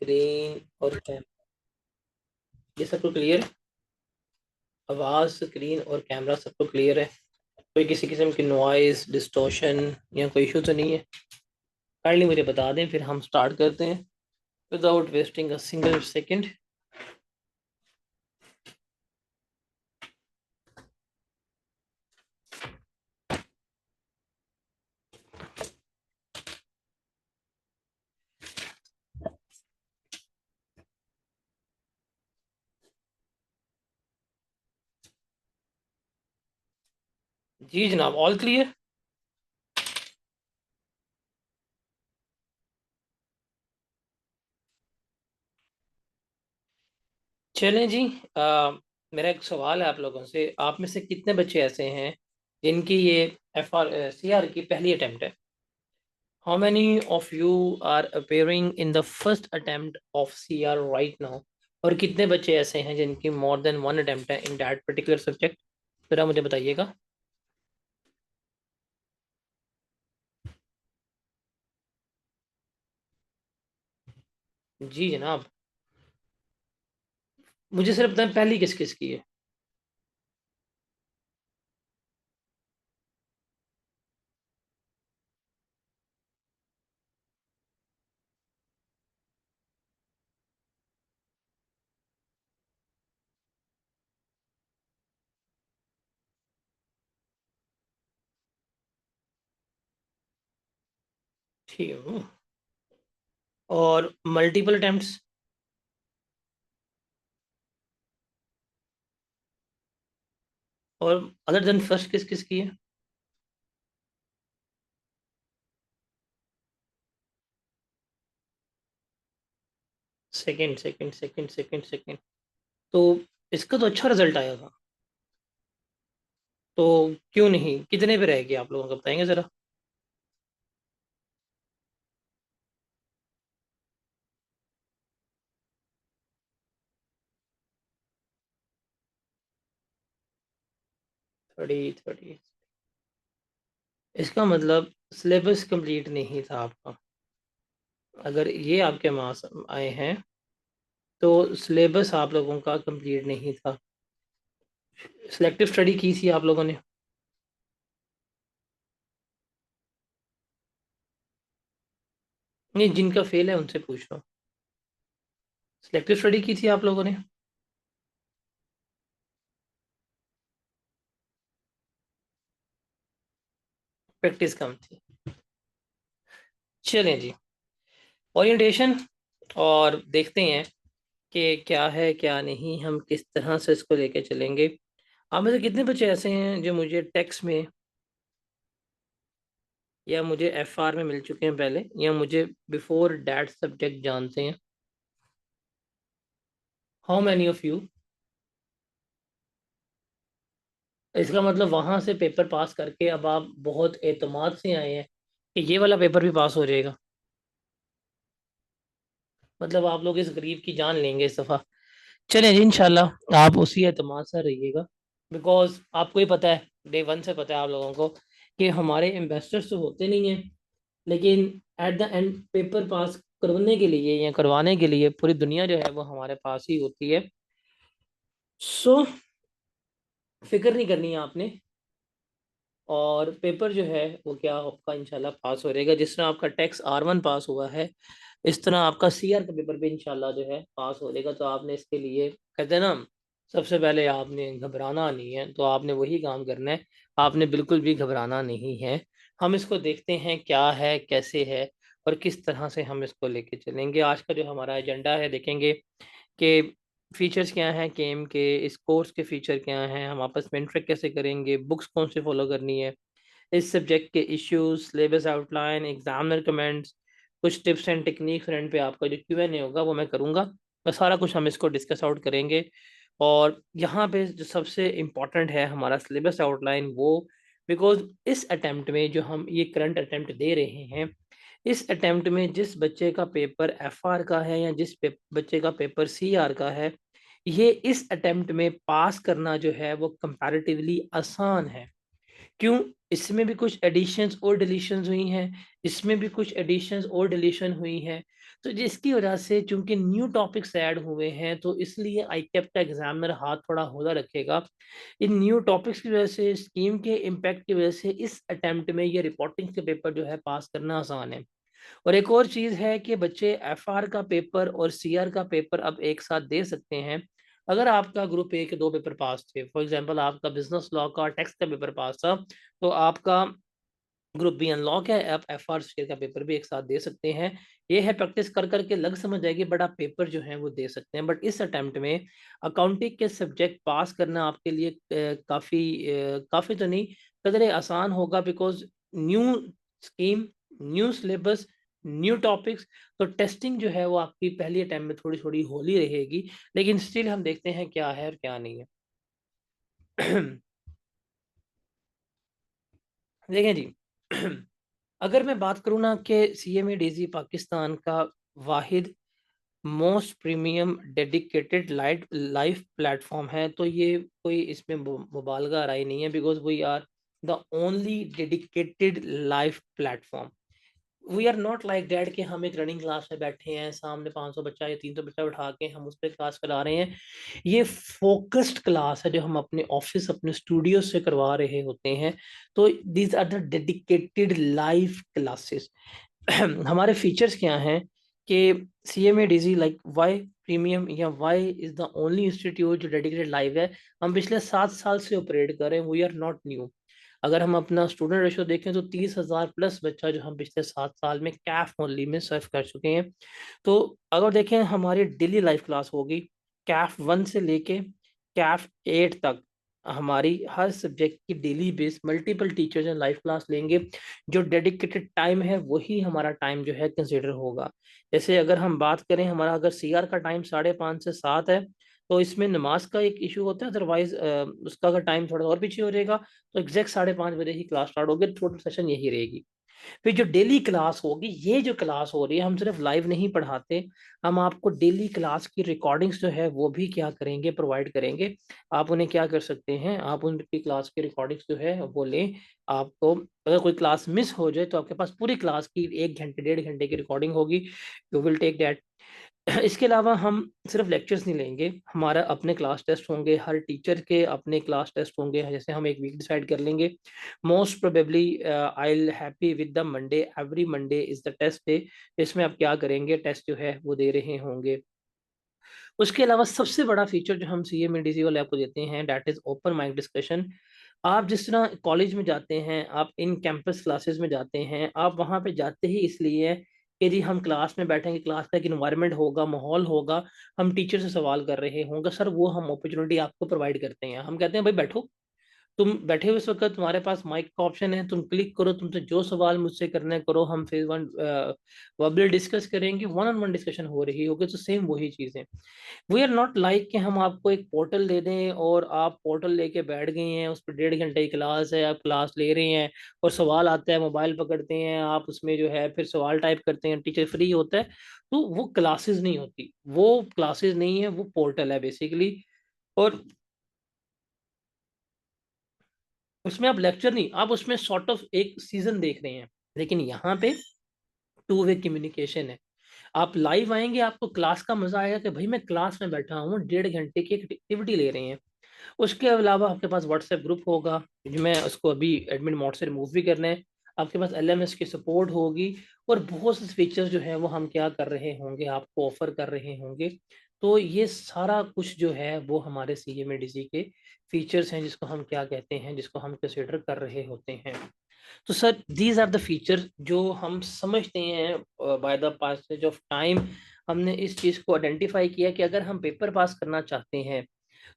Screen और camera, ये सबको क्लियर है? आवाज़, स्क्रीन और कैमरा सबको क्लियर है? कोई किसी किस्म की नॉइज, डिस्टॉर्शन या कोई इशू तो नहीं है? काइंडली मुझे बता दें, फिर हम स्टार्ट करते हैं without wasting a single second. जी जनाब, ऑल क्लियर। चलें जी। मेरा एक सवाल है आप लोगों से। आप में से कितने बच्चे ऐसे हैं जिनकी ये FR CR की पहली अटेम्प्ट है? How many of you are appearing in the first attempt of CR right now? और कितने बच्चे ऐसे हैं जिनकी मोर देन वन अटेम्प्ट है इन दैट पर्टिकुलर सब्जेक्ट? जरा मुझे बताइएगा। जी जनाब। मुझे सिर्फ बताएं, पहली किस किस की है? ठीक है। और मल्टीपल अटेम्प्ट्स? और अदर देन फर्स्ट किस किस की है? Second, second, second, second, second. तो इसका तो अच्छा रिजल्ट आया था। तो क्यों नहीं, कितने पे रहेगी आप लोगों को बताएंगे जरा? Thirty, thirty. इसका मतलब सिलेबस कंप्लीट नहीं था आपका। अगर ये आपके मार्क्स आए हैं तो सिलेबस आप लोगों का कंप्लीट नहीं था। सिलेक्टिव स्टडी की थी आप लोगों ने? नहीं, जिनका फेल है उनसे पूछ रहा हूँ। सिलेक्टिव स्टडी की थी आप लोगों ने? प्रैक्टिस कम थी। चलें जी, ओरिएंटेशन। और देखते हैं कि क्या है क्या नहीं, हम किस तरह से इसको लेके चलेंगे। आप में से कितने बच्चे ऐसे हैं जो मुझे टेक्स्ट में या मुझे FR में मिल चुके हैं पहले, या मुझे बिफोर डैट सब्जेक्ट जानते हैं? How many of you? इसका मतलब वहां से पेपर पास करके अब आप बहुत एतमाद से आए हैं कि ये वाला पेपर भी पास हो जाएगा। मतलब आप लोग इस गरीब की जान लेंगे इस दफ़ा। चलें जी, इंशाल्लाह आप उसी एतमाद से रहिएगा। बिकॉज आपको ही पता है, डे वन से पता है आप लोगों को कि हमारे इन्वेस्टर्स तो होते नहीं हैं, लेकिन at the end paper pass करवाने के लिए या करवाने के लिए पूरी दुनिया जो है वो हमारे पास ही होती है। सो फिक्र नहीं करनी है आपने। और पेपर जो है वो क्या आपका इंशाल्लाह पास हो रहेगा। जिस तरह आपका टैक्स R1 पास हुआ है, इस तरह आपका CR का पेपर भी इंशाल्लाह जो है पास हो जाएगा। तो आपने इसके लिए, कहते हैं ना, सबसे पहले आपने घबराना नहीं है, तो आपने वही काम करना है। आपने बिल्कुल भी घबराना नहीं है। हम इसको देखते हैं क्या है, कैसे है, और किस तरह से हम इसको लेके चलेंगे। आज का जो हमारा एजेंडा है, देखेंगे कि फीचर्स क्या हैं गेम के, इस कोर्स के फीचर क्या हैं, हम आपस में इंटरेक्ट कैसे करेंगे, बुक्स कौन से फॉलो करनी है, इस सब्जेक्ट के issues, syllabus outline, examiner comments, कुछ टिप्स एंड टेक्निक फ्रेंड पे आपका जो Q&A होगा वो मैं करूँगा। तो सारा कुछ हम इसको डिस्कस आउट करेंगे। और यहाँ पे जो सबसे इम्पोर्टेंट है हमारा सिलेबस आउटलाइन, वो बिकॉज इस अटेम्प्ट में जो हम ये करंट अटेम्प्ट दे रहे हैं, इस अटेम्प्ट में जिस बच्चे का पेपर FR का है या जिस बच्चे का पेपर CR का है, ये इस अटेम्प्ट में पास करना जो है वो कंपैरेटिवली आसान है। क्यों? इसमें भी कुछ एडिशंस और डिलीशंस हुई हैं, इसमें भी कुछ एडिशंस और डिलीशन हुई हैं। तो जिसकी वजह से चूंकि न्यू टॉपिक्स ऐड हुए हैं तो इसलिए आईकेप का एग्जामिनर हाथ थोड़ा होला रखेगा। इन न्यू टॉपिक्स की वजह से, स्कीम के इम्पैक्ट की वजह से इस अटेम्प्ट में ये रिपोर्टिंग के पेपर जो है पास करना आसान है। और एक और चीज़ है कि बच्चे एफआर का पेपर और सीआर का पेपर अब एक साथ दे सकते हैं। अगर आपका ग्रुप ए के 2 पेपर पास थे, फॉर एग्जांपल आपका बिजनेस लॉ का टैक्स का पेपर पास था, तो आपका ग्रुप बी अनलॉक है, आप एफ आर शेयर का पेपर भी एक साथ दे सकते हैं। ये है प्रैक्टिस कर करके लग समझ जाएगी, बट आप पेपर जो है वो दे सकते हैं। बट इस अटेम्प्ट में अकाउंटिंग के सब्जेक्ट पास करना आपके लिए काफ़ी तो नहीं, कदरे आसान होगा, because new scheme, new syllabus, new topics. तो टेस्टिंग जो है वो आपकी पहली अटेम्प्ट में थोड़ी थोड़ी होली रहेगी, लेकिन स्टिल हम देखते हैं क्या है और क्या नहीं है। देखें जी, अगर मैं बात करूँ ना कि CMA-DZ पाकिस्तान का वाहिद most premium dedicated life platform है, तो ये कोई इसमें मुबालगा राय नहीं है, because we are the only dedicated life platform. We are not like that कि हम एक रनिंग क्लास में बैठे हैं, सामने 500 बच्चा या 300 बच्चा उठा के हम उस पर क्लास करा रहे हैं। ये फोकस्ड क्लास है जो हम अपने ऑफिस, अपने स्टूडियो से करवा रहे होते हैं। तो these are the dedicated live classes. हमारे फीचर्स क्या हैं कि CMA-DZ लाइक वाई प्रीमियम या why is the only institute जो डेडिकेटेड लाइव है। हम पिछले 7 साल से ऑपरेट कर रहे हैं, वी आर नॉट न्यू। अगर हम अपना स्टूडेंट रेशो देखें तो 30,000 प्लस बच्चा जो हम पिछले 7 साल में कैफ ओनली में सर्व कर चुके हैं। तो अगर देखें हमारी डेली लाइफ क्लास होगी कैफ 1 से लेके कैफ 8 तक, हमारी हर सब्जेक्ट की डेली बेस मल्टीपल टीचर्स हैं लाइव क्लास लेंगे। जो डेडिकेटेड टाइम है वही हमारा टाइम जो है कंसिडर होगा। जैसे अगर हम बात करें, हमारा अगर CR का टाइम 5:30 से 7 है, तो इसमें नमाज का एक इशू होता है, अदरवाइज उसका अगर टाइम थोड़ा और पीछे हो जाएगा, तो एग्जैक्ट 5:30 बजे ही क्लास स्टार्ट होगी, टोटल सेशन यही रहेगी। फिर जो डेली क्लास होगी, ये जो क्लास हो रही है, हम सिर्फ लाइव नहीं पढ़ाते, हम आपको डेली क्लास की रिकॉर्डिंग्स जो है वो भी क्या करेंगे, प्रोवाइड करेंगे। आप उन्हें क्या कर सकते हैं, आप उनकी क्लास की रिकॉर्डिंग्स जो है वो लें। आपको अगर कोई क्लास मिस हो जाए तो आपके पास पूरी क्लास की 1 घंटे 1.5 घंटे की रिकॉर्डिंग होगी, यू विल टेक दैट। इसके अलावा हम सिर्फ लेक्चर्स नहीं लेंगे, हमारा अपने क्लास टेस्ट होंगे, हर टीचर के अपने क्लास टेस्ट होंगे। जैसे हम एक वीक डिसाइड कर लेंगे, most probably I will happy with the Monday, every Monday is the test day. इसमें आप क्या करेंगे, टेस्ट जो है वो दे रहे होंगे। उसके अलावा सबसे बड़ा फीचर जो हम CMA-DZ वाले आपको देते हैं, that is open mic discussion. आप जिस तरह कॉलेज में जाते हैं, आप इन कैंपस क्लासेस में जाते हैं, आप वहाँ पे जाते ही इसलिए हैं कि जी हम क्लास में बैठेंगे, क्लास का एक इन्वायरमेंट होगा, माहौल होगा, हम टीचर से सवाल कर रहे होंगे सर, वो हम अपॉर्चुनिटी आपको प्रोवाइड करते हैं। हम कहते हैं भाई बैठो, तुम बैठे हुए इस वक्त तुम्हारे पास माइक का ऑप्शन है, तुम क्लिक करो, तुमसे जो सवाल मुझसे करना है करो, हम फेज 1 वर्बल डिस्कस करेंगे, वन ऑन वन डिस्कशन हो रही होगी। तो सेम वही चीज़ है। वी आर नॉट लाइक कि हम आपको एक पोर्टल दे दें और आप पोर्टल लेके बैठ गए हैं, उस पर 1.5 घंटे की क्लास है, आप क्लास ले रहे हैं और सवाल आता है, मोबाइल पकड़ते हैं आप, उसमें जो है फिर सवाल टाइप करते हैं, टीचर फ्री होता है। तो वो क्लासेस नहीं होती, वो क्लासेस नहीं है, वो पोर्टल है बेसिकली। और उसमें आप लेक्चर नहीं, आप उसमें सॉर्ट ऑफ एक सीजन देख रहे हैं। लेकिन यहाँ पे टू वे कम्युनिकेशन है। आप लाइव आएंगे, आपको क्लास का मजा आएगा कि भाई मैं क्लास में बैठा हूँ, 1.5 घंटे की एक्टिविटी ले रहे हैं। उसके अलावा आपके पास व्हाट्सएप ग्रुप होगा, जो मैं उसको अभी एडमिन मोड से रिमूव भी करना है। आपके पास LMS की सपोर्ट होगी, और बहुत से फीचर्स जो है वो हम क्या कर रहे होंगे, आपको ऑफर कर रहे होंगे। तो ये सारा कुछ जो है वो हमारे CMA-DZ के फीचर्स हैं, जिसको हम क्या कहते हैं, जिसको हम कंसिडर कर रहे होते हैं। तो sir these are the feature जो हम समझते हैं by the passage of time. हमने इस चीज़ को आइडेंटिफाई किया कि अगर हम पेपर पास करना चाहते हैं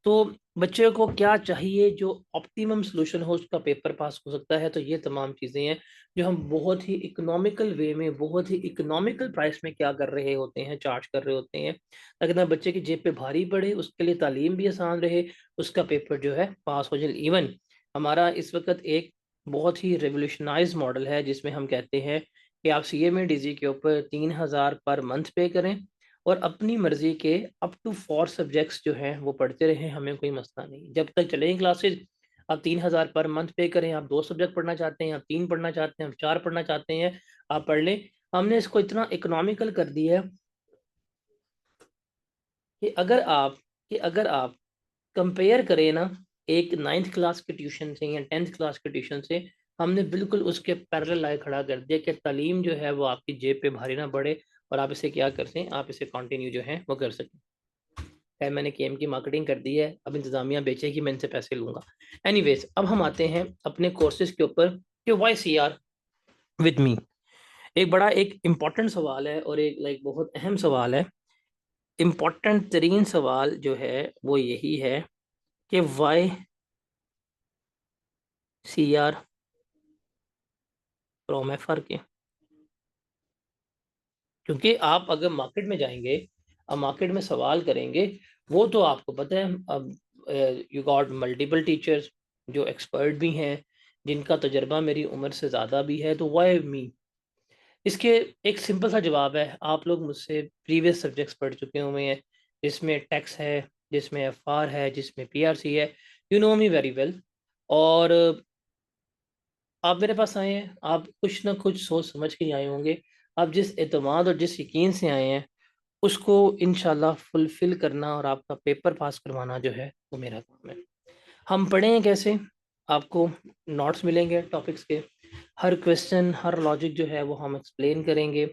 तो बच्चे को क्या चाहिए जो ऑप्टिमम सोल्यूशन हो उसका पेपर पास हो सकता है। तो ये तमाम चीज़ें हैं जो हम बहुत ही इकोनॉमिकल वे में, बहुत ही इकोनॉमिकल प्राइस में क्या कर रहे होते हैं, चार्ज कर रहे होते हैं, ताकि ना बच्चे की जेब पे भारी पड़े, उसके लिए तालीम भी आसान रहे, उसका पेपर जो है पास हो जाए। इवन हमारा इस वक्त एक बहुत ही रेवोल्यूशनाइज मॉडल है जिसमें हम कहते हैं कि आप CMA-DZ के ऊपर 3,000 पर मंथ पे करें और अपनी मर्जी के अप टू 4 सब्जेक्ट्स जो हैं वो पढ़ते रहें, हमें कोई मसला नहीं, जब तक चलेंगी क्लासेज। आप 3,000 पर मंथ पे करें, आप 2 सब्जेक्ट पढ़ना चाहते हैं, आप 3 पढ़ना चाहते हैं, आप 4 पढ़ना चाहते हैं, आप पढ़ लें। हमने इसको इतना इकोनॉमिकल कर दिया है कि अगर आप कंपेयर करें ना एक नाइन्थ क्लास के ट्यूशन से या टेंथ क्लास के ट्यूशन से, हमने बिल्कुल उसके पैरेलल लाइन खड़ा कर दिया कि तालीम जो है वो आपकी जेब पे भारी ना पड़े और आप इसे क्या कर सकें, आप इसे कंटिन्यू जो है वो कर सकें। है मैंने केम की मार्केटिंग कर दी है, अब इंतजामिया बेचेगी, मैं इनसे पैसे लूंगा। एनीवेज, अब हम आते हैं अपने कोर्सेज के ऊपर कि why C R with me. एक इम्पॉर्टेंट सवाल है और एक बहुत अहम सवाल है। इम्पॉर्टेंट तरीन सवाल जो है वो यही है कि why C R from F R K. क्योंकि आप अगर मार्केट में जाएंगे, अब मार्केट में सवाल करेंगे, वो तो आपको पता है। अब यू गॉट मल्टीपल टीचर्स जो एक्सपर्ट भी हैं, जिनका तजर्बा मेरी उम्र से ज़्यादा भी है, तो वाई मी। इसके एक सिंपल सा जवाब है, आप लोग मुझसे प्रीवियस सब्जेक्ट्स पढ़ चुके हुए हैं, जिसमें टैक्स है, जिसमें एफ आर है, जिसमें पी आर सी है। You know me very well. और आप मेरे पास आए हैं, आप कुछ ना कुछ सोच समझ के ही आए होंगे। आप जिस एतमाद और जिस यकीन से आए हैं, उसको इंशाल्लाह फुलफिल करना और आपका पेपर पास करवाना जो है वो मेरा काम है। हम पढ़ें कैसे? आपको नोट्स मिलेंगे टॉपिक्स के, हर क्वेश्चन हर लॉजिक जो है वो हम एक्सप्लेन करेंगे।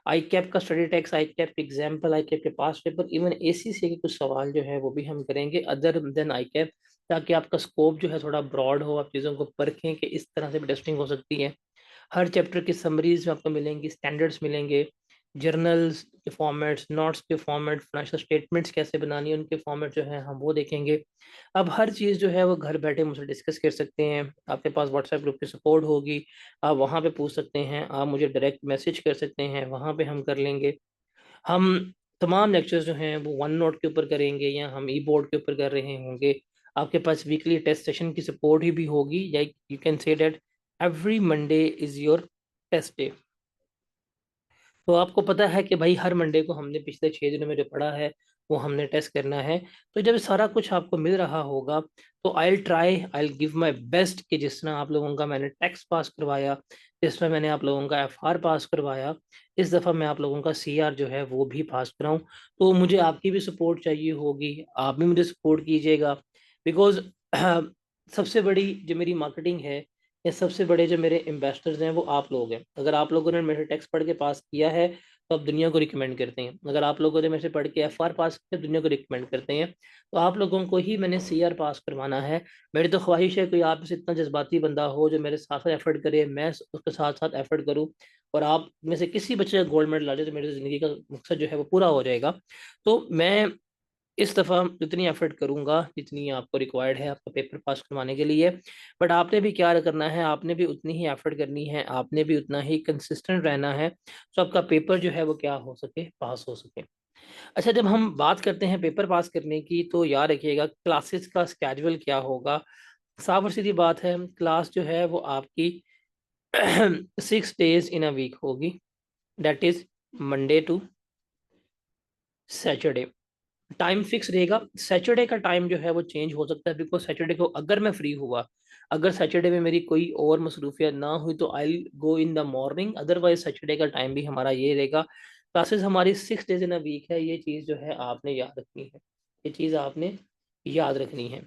आई कैप का स्टडी टेक्स, आई कैप एग्जाम्पल, आई कैप के पास पेपर, इवन एसीसी के कुछ सवाल जो है वो भी हम करेंगे अदर देन आई कैप, ताकि आपका स्कोप जो है थोड़ा ब्रॉड हो, आप चीज़ों को परखें कि इस तरह से भी टेस्टिंग हो सकती है। हर चैप्टर की समरीज में आपको मिलेंगी, स्टैंडर्ड्स मिलेंगे, जर्नल्स के फॉर्मेट्स, नोट्स के फॉर्मेट, फाइनेंशियल स्टेटमेंट्स कैसे बनानी है उनके फॉर्मेट जो है हम वो देखेंगे। अब हर चीज़ जो है वो घर बैठे मुझसे डिस्कस कर सकते हैं। आपके पास व्हाट्सएप ग्रुप की सपोर्ट होगी, आप वहाँ पे पूछ सकते हैं, आप मुझे डायरेक्ट मैसेज कर सकते हैं, वहाँ पे हम कर लेंगे। हम तमाम लेक्चर्स जो हैं वो वन नोट के ऊपर करेंगे या हम ई बोर्ड के ऊपर कर रहे होंगे। आपके पास वीकली टेस्ट सेशन की सपोर्ट ही भी होगी, या you can say that every Monday is your test day. तो आपको पता है कि भाई हर मंडे को हमने पिछले 6 दिनों में जो पढ़ा है वो हमने टेस्ट करना है। तो जब सारा कुछ आपको मिल रहा होगा, तो I will give my best कि जिस तरह आप लोगों का मैंने टैक्स पास करवाया, जिस तरह मैंने आप लोगों का एफ आर पास करवाया, इस दफ़ा मैं आप लोगों का सी आर जो है वो भी पास कराऊँ। तो मुझे आपकी भी सपोर्ट चाहिए होगी, आप भी मुझे सपोर्ट कीजिएगा। बिकॉज सबसे बड़ी जो मेरी मार्केटिंग है, ये सबसे बड़े जो मेरे इन्वेस्टर्स हैं वो आप लोग हैं। अगर आप लोगों ने मेरे टेक्स्ट पढ़ के पास किया है तो आप दुनिया को रिकमेंड करते हैं, अगर आप लोगों ने मेरे से पढ़ के एफ आर पास किया दुनिया को रिकमेंड करते हैं, तो आप लोगों को ही मैंने सी आर पास करवाना है। मेरी तो ख्वाहिश है कोई आप में से इतना जज्बाती बंदा हो जो मेरे साथ साथ एफर्ट करे, मैं उसके साथ साथ एफर्ट करूँ, और आप में से किसी बच्चे का गोल्ड मेडल आ जाए तो मेरी ज़िंदगी का मकसद जो है वो पूरा हो जाएगा। तो मैं इस दफ़ा उतनी एफर्ट करूंगा जितनी आपको रिक्वायर्ड है आपका पेपर पास करवाने के लिए। बट आपने भी क्या करना है, आपने भी उतनी ही एफर्ट करनी है, आपने भी उतना ही कंसिस्टेंट रहना है, तो आपका पेपर जो है वो क्या हो सके, पास हो सके। अच्छा, जब हम बात करते हैं पेपर पास करने की, तो याद रखिएगा क्लासेस का स्केड्यूल क्या होगा। साफ और सीधी बात है, क्लास जो है वो आपकी 6 डेज इन अ वीक होगी, that is Monday to Saturday. Time fix रहेगा। सैटरडे का टाइम जो है वो चेंज हो सकता है, बिकॉज सैटरडे को अगर मैं फ्री हुआ, अगर सैटरडे में मेरी कोई और मसरूफियत ना हुई, तो I go in the morning, otherwise Saturday का टाइम भी हमारा ये रहेगा। क्लासेस हमारी 6 डेज इन अ वीक है, ये चीज़ जो है आपने याद रखनी है, ये चीज़ आपने याद रखनी है।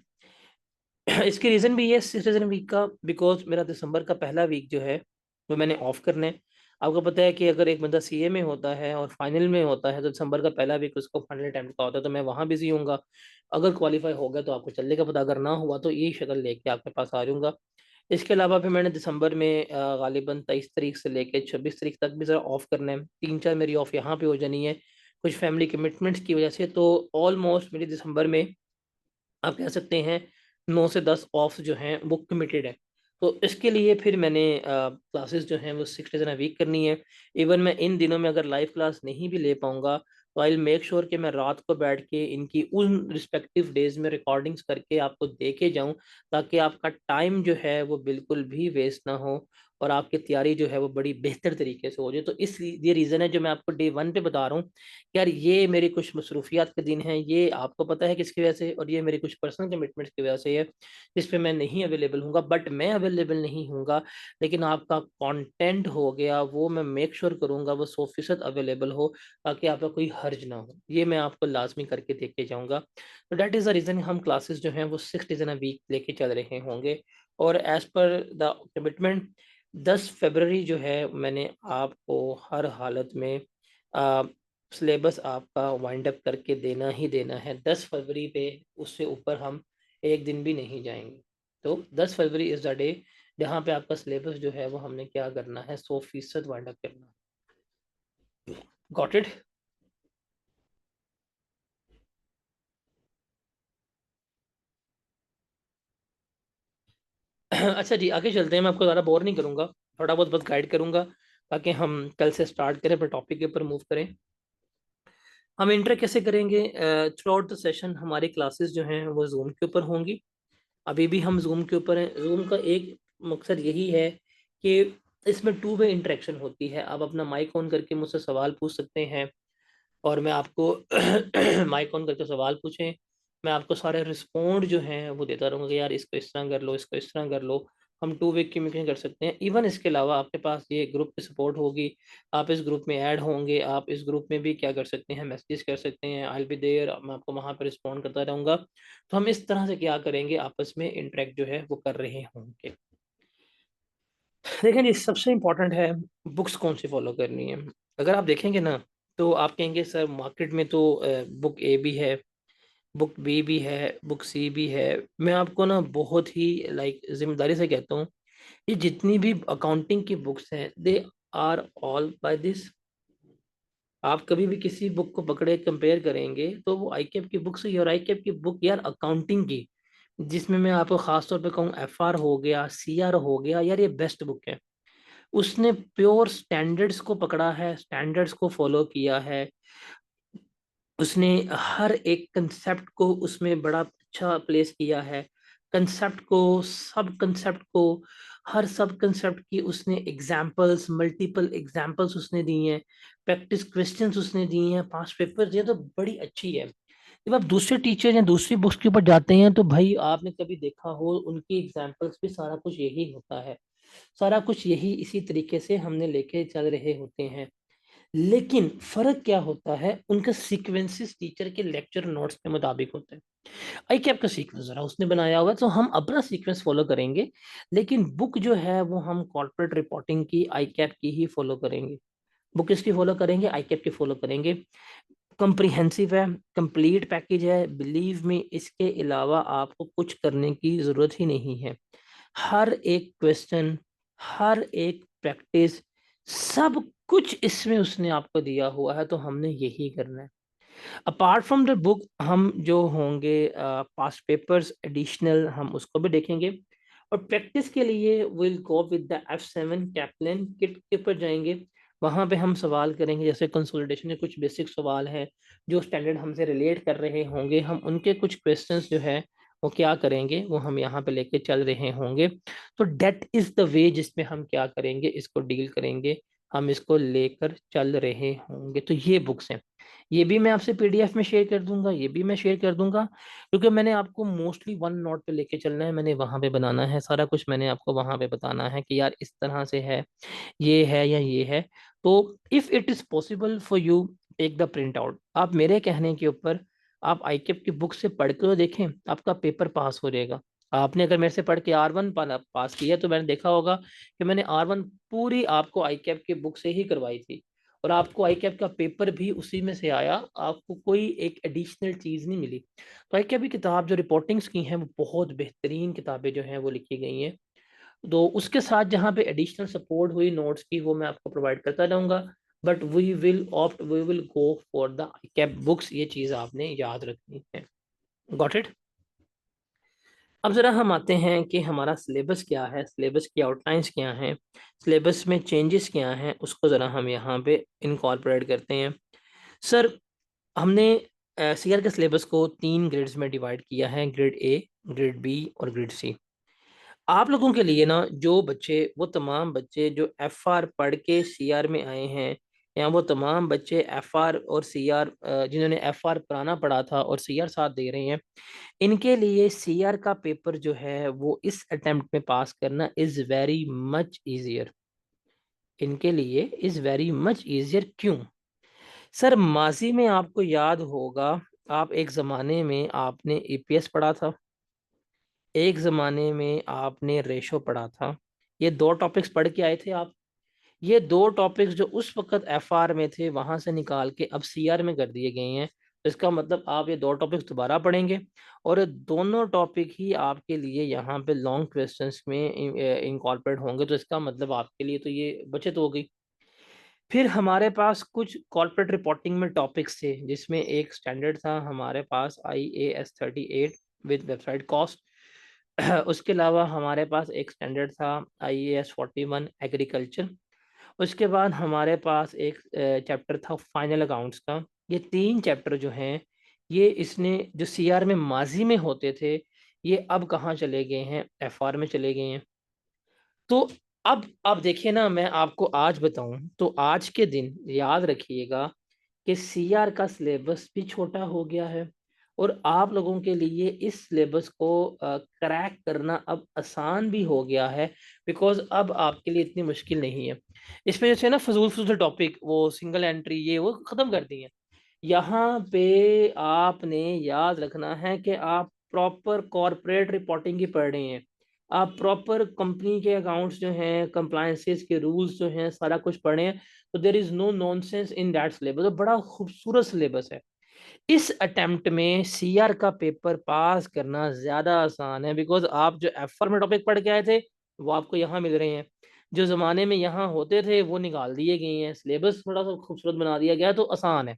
इसके रीज़न भी ये 6 डेज इन वीक का, बिकॉज मेरा दिसंबर का पहला वीक जो है वो मैंने ऑफ करना है। आपको पता है कि अगर एक बंदा सीए में होता है और फाइनल में होता है, तो दिसंबर का पहला वीक उसको फाइनल अटेम्प्ट का होता है, तो मैं वहाँ बिजी हूँगा। अगर क्वालिफाई हो गया तो आपको चलने का पता, अगर ना हुआ तो यही शक्ल लेके आपके पास आ जाऊँगा। इसके अलावा फिर मैंने दिसंबर में गालिबन 23 तारीख से लेके 26 तारीख तक भी ज़रा ऑफ करना है, 3-4 मेरी ऑफ यहाँ पे हो जानी है कुछ फैमिली कमिटमेंट्स की वजह से। तो ऑलमोस्ट मेरी दिसंबर में आप कह सकते हैं 9 से 10 ऑफ जो हैं वो कमिटेड है। तो इसके लिए फिर मैंने क्लासेस जो हैं वो 6 डेज इन अ वीक करनी है। इवन मैं इन दिनों में अगर लाइव क्लास नहीं भी ले पाऊँगा, तो आई विल मेक श्योर कि मैं रात को बैठ के इनकी उन रिस्पेक्टिव डेज में रिकॉर्डिंग्स करके आपको दे के जाऊँ, ताकि आपका टाइम जो है वो बिल्कुल भी वेस्ट ना हो। और आपकी तैयारी जो है वो बड़ी बेहतर तरीके से हो जाए। तो इस ये रीज़न है जो मैं आपको डे 1 पे बता रहा हूँ कि यार ये मेरी कुछ मसरूफियात के दिन हैं, ये आपको पता है किसकी वजह से, और ये मेरी कुछ पर्सनल कमिटमेंट्स की वजह से है जिस पे मैं नहीं अवेलेबल हूँगा। बट मैं अवेलेबल नहीं हूँगा, लेकिन आपका कंटेंट हो गया वो मैं मेक श्योर करूँगा वो 100% अवेलेबल हो, ताकि आपका कोई हर्ज ना हो। ये मैं आपको लाजमी करके दे के जाऊँगा। तो दैट इज़ द रीज़न हम क्लासेस जो हैं वो 6 डेज इन अ वीक लेके चल रहे होंगे। और एज़ पर द कमिटमेंट 10 फरवरी जो है मैंने आपको हर हालत में सिलेबस आपका वाइंड अप करके देना ही देना है 10 फरवरी पे। उससे ऊपर हम एक दिन भी नहीं जाएंगे। तो 10 फरवरी इज़ द डे जहाँ पे आपका सिलेबस जो है वो हमने क्या करना है, 100% वाइंड अप करना। Got it? अच्छा जी, आगे चलते हैं। मैं आपको ज़्यादा बोर नहीं करूँगा, थोड़ा बहुत बस गाइड करूँगा ताकि हम कल से स्टार्ट करें, पर टॉपिक के ऊपर मूव करें। हम इंटर कैसे करेंगे? थ्रू आउट द सेशन हमारी क्लासेस जो हैं वो जूम के ऊपर होंगी। अभी भी हम जूम के ऊपर हैं। जूम का एक मकसद यही है कि इसमें टू वे इंटरेक्शन होती है। आप अपना माइक ऑन करके मुझसे सवाल पूछ सकते हैं और मैं आपको माइक ऑन करके सवाल पूछें, मैं आपको सारे रिस्पॉन्ड जो हैं वो देता रहूँगा कि यार इसको इस तरह कर लो, इसको इस तरह कर लो। हम टू वे कम्युनिकेशन कर सकते हैं। इवन इसके अलावा आपके पास ये ग्रुप की सपोर्ट होगी, आप इस ग्रुप में ऐड होंगे, आप इस ग्रुप में भी क्या कर सकते हैं, मैसेज कर सकते हैं, आई विल बी देयर, मैं आपको वहाँ पर रिस्पॉन्ड करता रहूँगा। तो हम इस तरह से क्या करेंगे, आपस में इंटरेक्ट जो है वो कर रहे होंगे। देखें जी, सबसे इम्पोर्टेंट है बुक्स कौन सी फॉलो करनी है। अगर आप देखेंगे ना तो आप कहेंगे सर मार्केट में तो बुक ए भी है, बुक बी भी है, बुक सी भी है। मैं आपको ना बहुत ही लाइक जिम्मेदारी से कहता हूँ, ये जितनी भी अकाउंटिंग की बुक्स हैं they are all by this. आप कभी भी किसी बुक को पकड़े कंपेयर करेंगे तो वो आई कैप की बुक से, और आई कैप की बुक यार अकाउंटिंग की, जिसमें मैं आपको खास तौर पे कहूँ एफ आर हो गया, सी आर हो गया, यार ये बेस्ट बुक है। उसने प्योर स्टैंडर्ड्स को पकड़ा है, स्टैंडर्ड्स को फॉलो किया है। उसने हर एक कंसेप्ट को उसमें बड़ा अच्छा प्लेस किया है। कंसेप्ट को, सब कंसेप्ट को, हर सब कंसेप्ट की उसने एग्जाम्पल्स, मल्टीपल एग्जाम्पल्स उसने दी हैं। प्रैक्टिस क्वेश्चंस उसने दिए हैं, पास पेपर दिए, तो बड़ी अच्छी है। जब आप दूसरे टीचर या दूसरी बुक्स के ऊपर जाते हैं तो भाई आपने कभी देखा हो उनकी एग्जाम्पल्स भी सारा कुछ यही होता है, सारा कुछ यही इसी तरीके से हमने लेके चल रहे होते हैं। लेकिन फर्क क्या होता है, उनका सीक्वेंसेस टीचर के लेक्चर नोट्स के मुताबिक होता है। आई कैप का सीक्वेंस जरा उसने बनाया होगा तो हम अपना सीक्वेंस फॉलो करेंगे, लेकिन बुक जो है वो हम कॉर्पोरेट रिपोर्टिंग की आई कैप की ही फॉलो करेंगे। बुक किसकी फॉलो करेंगे? आई कैप की फॉलो करेंगे। कंप्रिहेंसिव है, कंप्लीट पैकेज है, बिलीव में इसके अलावा आपको कुछ करने की ज़रूरत ही नहीं है। हर एक क्वेश्चन, हर एक प्रैक्टिस, सब कुछ इसमें उसने आपको दिया हुआ है, तो हमने यही करना है। अपार्ट फ्रॉम द बुक हम जो होंगे पास्ट पेपर्स एडिशनल हम उसको भी देखेंगे। और प्रैक्टिस के लिए will go with the F7 Kaplan kit के ऊपर जाएंगे। वहाँ पे हम सवाल करेंगे, जैसे कंसोलिडेशन के कुछ बेसिक सवाल हैं जो स्टैंडर्ड हमसे रिलेट कर रहे होंगे, हम उनके कुछ क्वेश्चंस जो है वो क्या करेंगे, वो हम यहाँ पे लेके चल रहे होंगे। तो डेट इज द वे जिसमें हम क्या करेंगे, इसको डील करेंगे, हम इसको लेकर चल रहे होंगे। तो ये बुक्स हैं, ये भी मैं आपसे पीडीएफ में शेयर कर दूंगा, ये भी मैं शेयर कर दूंगा, क्योंकि मैंने आपको मोस्टली वन नोट पे लेके चलना है, मैंने वहां पे बनाना है सारा कुछ, मैंने आपको वहां पे बताना है कि यार इस तरह से है, ये है या ये है। तो if it is possible for you, take the print out. आप मेरे कहने के ऊपर आप आईकेप की बुक से पढ़ के तो देखें, आपका पेपर पास हो जाएगा। आपने अगर मेरे से पढ़ के R1 पास किया तो मैंने देखा होगा कि मैंने R1 पूरी आपको आईकेप की बुक से ही करवाई थी, और आपको आई कैप का पेपर भी उसी में से आया, आपको कोई एक एडिशनल चीज़ नहीं मिली। तो आई कैप की किताब जो रिपोर्टिंग्स की हैं वो बहुत बेहतरीन किताबें जो हैं वो लिखी गई हैं। तो उसके साथ जहाँ पे एडिशनल सपोर्ट हुई नोट्स की वो मैं आपको प्रोवाइड करता रहूँगा। But we will go for the I cap books, ये चीज़ आपने याद रखनी है। Got it? अब ज़रा हम आते हैं कि हमारा सिलेबस क्या है, सिलेबस की आउटलाइंस क्या हैं, सिलेबस में चेंजेस क्या हैं, उसको ज़रा हम यहाँ पे इनकॉर्पोरेट करते हैं। सर, हमने सीआर के सिलेबस को 3 ग्रेड्स में डिवाइड किया है, ग्रेड ए, ग्रेड बी और ग्रेड सी। आप लोगों के लिए ना, जो बच्चे, वो तमाम बच्चे जो एफआर पढ़ के सीआर में आए हैं, या वो तमाम बच्चे एफआर और सीआर जिन्होंने एफआर पुराना पढ़ा था और सीआर साथ दे रहे हैं, इनके लिए सीआर का पेपर जो है वो इस अटेम्प्ट में पास करना इज वेरी मच इजियर। इनके लिए इज वेरी मच इजियर। क्यों? सर, माजी में आपको याद होगा, आप एक ज़माने में आपने ईपीएस पढ़ा था, एक ज़माने में आपने रेशो पढ़ा था। ये दो टॉपिक्स पढ़ के आए थे आप। ये दो टॉपिक्स जो उस वक्त एफआर में थे, वहां से निकाल के अब सीआर में कर दिए गए हैं। तो इसका मतलब आप ये दो टॉपिक्स दोबारा पढ़ेंगे, और ये दोनों टॉपिक ही आपके लिए यहाँ पे लॉन्ग क्वेश्चंस में इनकॉर्पोरेट होंगे। तो इसका मतलब आपके लिए तो ये बचत हो गई। फिर हमारे पास कुछ कॉर्पोरेट रिपोर्टिंग में टॉपिक्स थे, जिसमें एक स्टैंडर्ड था हमारे पास IAS 38 विद वेबसाइट कॉस्ट। उसके अलावा हमारे पास एक स्टैंडर्ड था IAS 41 एग्रीकल्चर। उसके बाद हमारे पास एक चैप्टर था फाइनल अकाउंट्स का। ये तीन चैप्टर जो हैं, ये इसने जो सीआर में माजी में होते थे, ये अब कहाँ चले गए हैं? एफआर में चले गए हैं। तो अब देखिए ना, मैं आपको आज बताऊं तो आज के दिन याद रखिएगा कि सीआर का सिलेबस भी छोटा हो गया है, और आप लोगों के लिए इस सिलेबस को क्रैक करना अब आसान भी हो गया है। बिकॉज अब आपके लिए इतनी मुश्किल नहीं है। इसमें जैसे ना फजूल फजूल टॉपिक, वो सिंगल एंट्री, ये वो खत्म कर दी है। यहाँ पे आपने याद रखना है कि आप प्रॉपर कॉरपोरेट रिपोर्टिंग ही पढ़ रहे हैं। आप प्रॉपर कंपनी के अकाउंट्स जो हैं, कंप्लायंसेस के रूल्स जो हैं, सारा कुछ पढ़े हैं। तो there is no nonsense in that syllabus. तो बड़ा खूबसूरत सिलेबस है। इस अटेम्प्ट में सीआर का पेपर पास करना ज्यादा आसान है, बिकॉज आप जो एफआर में टॉपिक पढ़ के आए थे, वो आपको यहाँ मिल रहे हैं। जो जमाने में यहाँ होते थे वो निकाल दिए गए हैं। सिलेबस थोड़ा सा खूबसूरत बना दिया गया है, तो आसान है।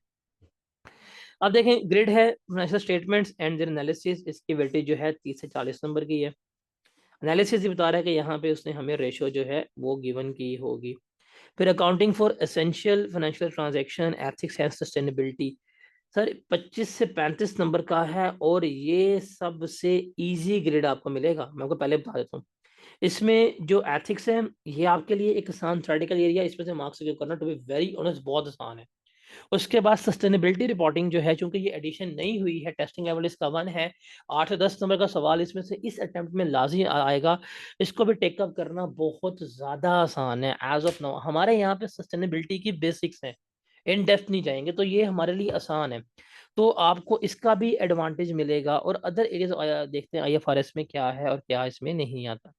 अब देखें, ग्रिड है financial statements and their analysis. इसकी वेटेज जो है 30 से 40 नंबर की है। एनालिसिस ही बता रहा है कि यहाँ पे उसने हमें रेशो जो है वो गिवन की होगी। फिर accounting for essential financial transaction, ethics and sustainability. Sir, 25 से 35 नंबर का है, और ये सबसे इजी ग्रेड आपको मिलेगा। मैं आपको पहले बता देता हूँ। इसमें जो एथिक्स है, ये आपके लिए एक आसान थ्योरेटिकल एरिया, इसमें से मार्क्स करना टू बी वेरी ऑनेस्ट बहुत आसान है। उसके बाद सस्टेनेबिलिटी रिपोर्टिंग जो है, चूंकि ये एडिशन नहीं हुई है, टेस्टिंग लेवल इसका 1 है। 8 से 10 नंबर का सवाल इसमें से इस अटेम्प्ट में लाजी आएगा। इसको भी टेकअप करना बहुत ज़्यादा आसान है। एज ऑफ नाउ हमारे यहाँ पे सस्टेनेबिलिटी की बेसिक्स हैं, इन डेप्थ नहीं जाएंगे, तो ये हमारे लिए आसान है। तो आपको इसका भी एडवांटेज मिलेगा। और अदर एरियाज देखते हैं IFRS में क्या है और क्या इसमें नहीं आता।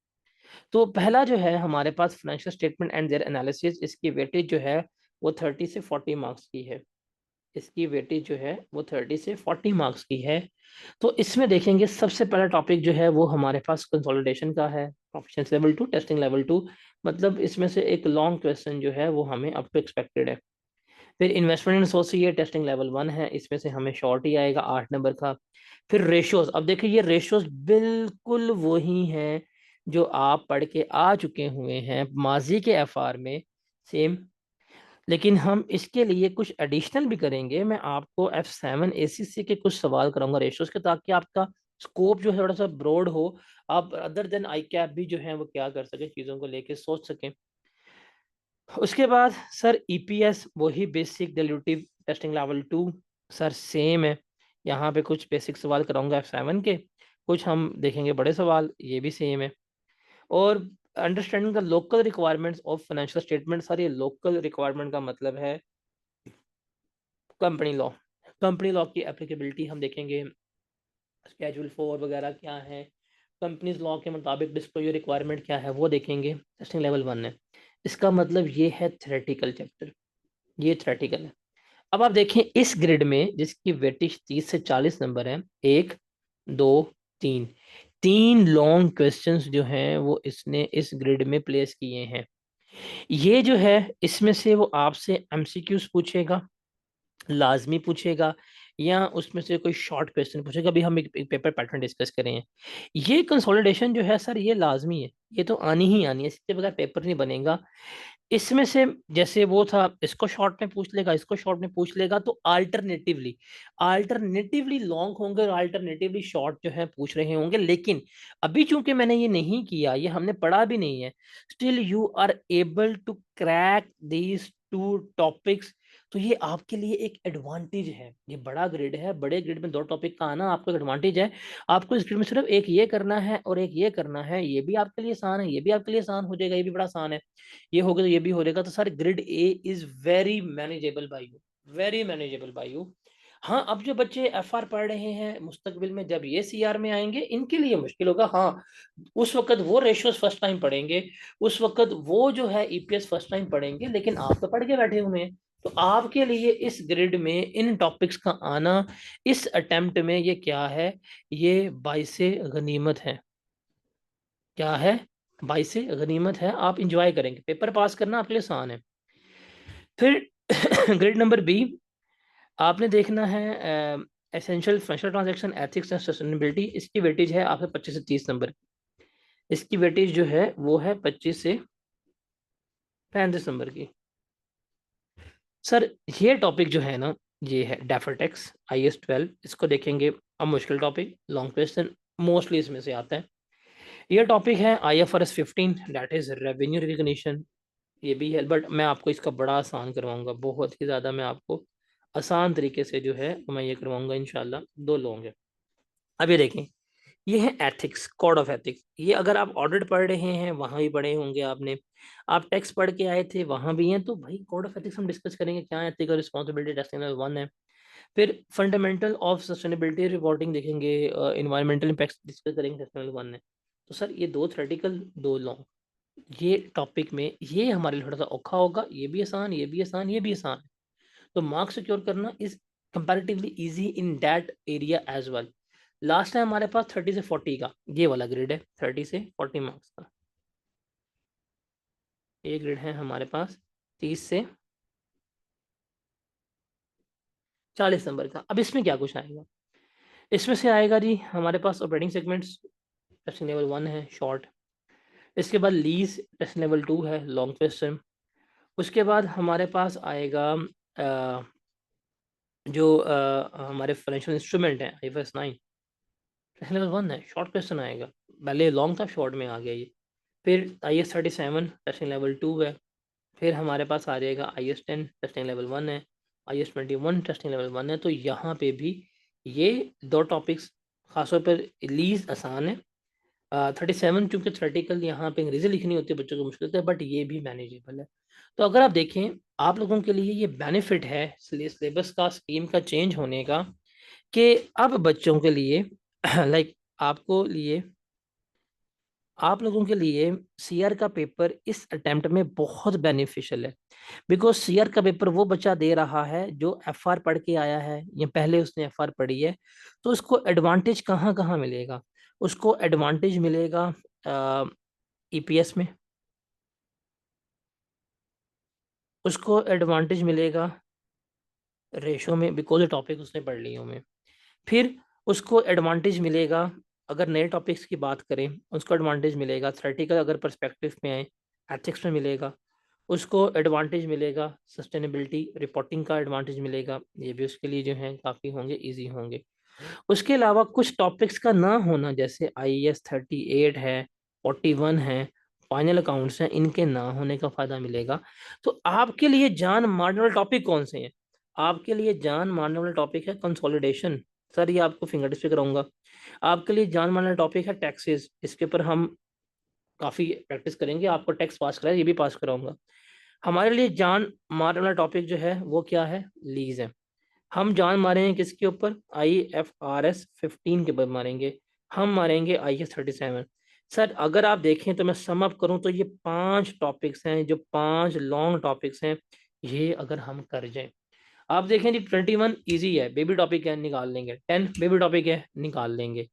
तो पहला जो है हमारे पास financial statement and their analysis. इसकी वेटेज जो है वो 30 से 40 मार्क्स की है। इसकी वेटेज जो है वो 30 से 40 मार्क्स की है। तो इसमें देखेंगे, सबसे पहला टॉपिक जो है वो हमारे पास कंसोलिडेशन का है, प्रोफिशिएंसी लेवल 2, टेस्टिंग लेवल 2। मतलब इसमें से एक लॉन्ग क्वेश्चन जो है वो हमें अप टू एक्सपेक्टेड है। फिर इन्वेस्टमेंट इन एसोसिएट, टेस्टिंग लेवल 1 है, इसमें से हमें शॉर्ट ही आएगा 8 नंबर का। फिर रेशियोज। अब देखिए, ये रेशियोज बिल्कुल वही हैं जो आप पढ़ के आ चुके हुए हैं माजी के एफआर में, सेम। लेकिन हम इसके लिए कुछ एडिशनल भी करेंगे। मैं आपको F7 ACC के कुछ सवाल कराऊंगा रेशियोज के, ताकि आपका स्कोप जो है थोड़ा सा ब्रॉड हो। आप अदर देन आई कैप भी जो है वो क्या कर सके, चीज़ों को लेके सोच सकें। उसके बाद सर EPS, वही basic dilutive testing level 2। Sir same है। यहाँ पे कुछ बेसिक सवाल कराऊंगा F7 के, कुछ हम देखेंगे बड़े सवाल, ये भी सेम है। और understanding the local requirements of financial statement. Sir, ये लोकल रिक्वायरमेंट का मतलब है कंपनी लॉ। कंपनी लॉ की एप्लीकेबिलिटी हम देखेंगे, स्केड्यूल 4 वगैरह क्या है, कंपनीज लॉ के मुताबिक डिस्क्लोजर रिक्वायरमेंट क्या है, वो देखेंगे। टेस्टिंग लेवल 1 है। इसका मतलब ये है थ्योरेटिकल चैप्टर, ये थ्योरेटिकल है। अब आप देखें, इस ग्रिड में जिसकी वेटेज 30 से 40 नंबर है, 1, 2, 3, तीन लॉन्ग क्वेश्चंस जो हैं वो इसने इस ग्रिड में प्लेस किए हैं। ये जो है, इसमें से वो आपसे MCQs पूछेगा, लाजमी पूछेगा, या उसमें से कोई शॉर्ट क्वेश्चन पूछेगा। अभी हम एक पेपर पैटर्न डिस्कस करें हैं। ये कंसोलिडेशन जो है सर, ये लाजमी है, ये तो आनी ही आनी है, इसके बगैर पेपर नहीं बनेगा। इसमें से जैसे वो था, इसको शॉर्ट में पूछ लेगा, इसको शॉर्ट में पूछ लेगा, तो अल्टरनेटिवली अल्टरनेटिवली लॉन्ग होंगे और अल्टरनेटिवली शॉर्ट जो है पूछ रहे होंगे। लेकिन अभी चूंकि मैंने ये नहीं किया, ये हमने पढ़ा भी नहीं है, still you are able to crack these two topics. तो ये आपके लिए एक एडवांटेज है, ये बड़ा ग्रिड है, बड़े ग्रिड में दो टॉपिक का आना आपको एडवांटेज है। आपको इस ग्रिड में सिर्फ एक ये करना है और एक ये करना है, ये भी आपके लिए आसान है, ये भी आपके लिए आसान हो जाएगा, ये भी बड़ा आसान है, ये हो गया तो ये भी हो जाएगा। तो sir grid a is very manageable by you, very manageable by you. हाँ, अब जो बच्चे एफ आर पढ़ रहे हैं मुस्तकबिल में, जब ये सी आर में आएंगे इनके लिए मुश्किल होगा। हाँ, उस वक्त वो रेशियोज फर्स्ट टाइम पढ़ेंगे, उस वक्त वो जो है ईपीएस फर्स्ट टाइम पढ़ेंगे, लेकिन आप तो पढ़ के बैठे हुए हैं। तो आपके लिए इस ग्रिड में इन टॉपिक्स का आना इस अटेम्प्ट में ये क्या है, ये बाइसे गनीमत है। क्या है? बाइसे गनीमत है, आप इंजॉय करेंगे, पेपर पास करना आपके लिए आसान है। फिर ग्रेड नंबर बी आपने देखना है, essential financial transaction ethics and sustainability. इसकी वेटेज है आपके 25 से 30 नंबर। इसकी वेटेज जो है वो है 25 से 35 नंबर की। सर ये टॉपिक जो है ना, ये है डेफरटेक्स IS 12, इसको देखेंगे। अब मुश्किल टॉपिक, लॉन्ग क्वेश्चन मोस्टली इसमें से आता है। ये टॉपिक है IFRS 15, that is revenue recognition. ये भी है, बट मैं आपको इसका बड़ा आसान करवाऊंगा, बहुत ही ज़्यादा मैं आपको आसान तरीके से जो है मैं ये करवाऊंगा इंशाल्लाह। दो लोग हैं। अब ये देखें, ये है एथिक्स, कोड ऑफ एथिक्स। ये अगर आप ऑडिट पढ़ रहे हैं वहाँ भी पढ़े होंगे आपने, आप टैक्स पढ़ के आए थे वहाँ भी हैं, तो भाई कोड ऑफ एथिक्स हम डिस्कस करेंगे, क्या एथिकल रिस्पॉन्सिबिलिटी टेस्टिंग 1 है। फिर फंडामेंटल ऑफ सस्टेनेबिलिटी रिपोर्टिंग देखेंगे, इन्वायरमेंटल इम्पैक्ट डिस्कस करेंगे, टेस्टिंग 1 है। तो सर ये दो थ्योरेटिकल दो लॉन्ग, ये टॉपिक में ये हमारे लिए थोड़ा सा औखा होगा, ये भी आसान, ये भी आसान, ये भी आसान है। तो मार्क्स सिक्योर करना is comparatively easy in that area as well. Last है हमारे पास 30 से 40 का ये वाला ग्रेड है, 30 से 40 मार्क्स का ये ग्रेड है हमारे पास, 30 से 40 नंबर का। अब इसमें क्या कुछ आएगा, इसमें से आएगा जी हमारे पास ऑपरेटिंग सेगमेंट्स, टेस्टिंग लेवल 1 है शॉर्ट। इसके बाद लीज टेस्टिंग लेवल 2 है लॉन्ग क्वेश्चन। उसके बाद हमारे पास आएगा जो हमारे फाइनेंशियल इंस्ट्रूमेंट हैं IFRS 9, टेस्टिंग लेवल 1 है, शॉर्ट क्वेश्चन आएगा। पहले लॉन्ग था, शॉर्ट में आ गया ये। फिर IS 37 टेस्टिंग लेवल 2 है। फिर हमारे पास आ जाएगा IS 10 टेस्टिंग लेवल 1 है, IS 21 टेस्टिंग लेवल 1 है। तो यहाँ पे भी ये दो टॉपिक्स खासतौर पर लीज आसान है। 37 चूंकि थ्योरेटिकल यहाँ पे अंग्रेजी लिखनी होती है बच्चों को मुश्किल होता है, बट ये भी मैनेजेबल है। तो अगर आप देखें, आप लोगों के लिए ये बेनिफिट है सिलेबस का, स्कीम का चेंज होने का, कि अब बच्चों के लिए लाइक आपको लिए आप लोगों के लिए सीआर का पेपर इस अटेम्प्ट में बहुत बेनिफिशियल है। बिकॉज सीआर का पेपर वो बच्चा दे रहा है जो एफआर पढ़ के आया है या पहले उसने एफआर पढ़ी है। तो उसको एडवांटेज कहाँ कहाँ मिलेगा, उसको एडवांटेज मिलेगा ईपीएस में, उसको एडवांटेज मिलेगा रेशो में, बिकॉज टॉपिक उसने पढ़ लिए होंगे। फिर उसको एडवांटेज मिलेगा, अगर नए टॉपिक्स की बात करें उसको एडवांटेज मिलेगा थ्योरेटिकल, अगर पर्सपेक्टिव में आए एथिक्स में मिलेगा। उसको एडवांटेज मिलेगा सस्टेनेबिलिटी रिपोर्टिंग का एडवांटेज मिलेगा, ये भी उसके लिए जो है काफ़ी होंगे, इजी होंगे। उसके अलावा कुछ टॉपिक्स का ना होना, जैसे IAS 38 है, 41 है, फाइनल अकाउंट्स हैं, इनके ना होने का फायदा मिलेगा। तो आपके लिए जान मारने वाले टॉपिक कौन से हैं? आपके लिए जान मारने वाला टॉपिक है कंसोलिडेशन, सर ये आपको फिंगर टिप्स पे कराऊंगा। आपके लिए जान मारने वाला टॉपिक है टैक्सेस, इसके ऊपर हम काफ़ी प्रैक्टिस करेंगे, आपको टैक्स पास कराए ये भी पास कराऊंगा। हमारे लिए जान मारने वाला टॉपिक जो है वो क्या है, लीज है। हम जान मारेंगे किसके ऊपर, IFRS 15 के ऊपर मारेंगे। हम मारेंगे IS 37। सर अगर आप देखें तो मैं सम अप करूं तो ये 5 टॉपिक्स हैं, जो 5 लॉन्ग टॉपिक्स हैं, ये अगर हम कर जाएं। आप देखें जी 21 इजी है, बेबी टॉपिक है, निकाल लेंगे। 10 बेबी टॉपिक है, निकाल लेंगे।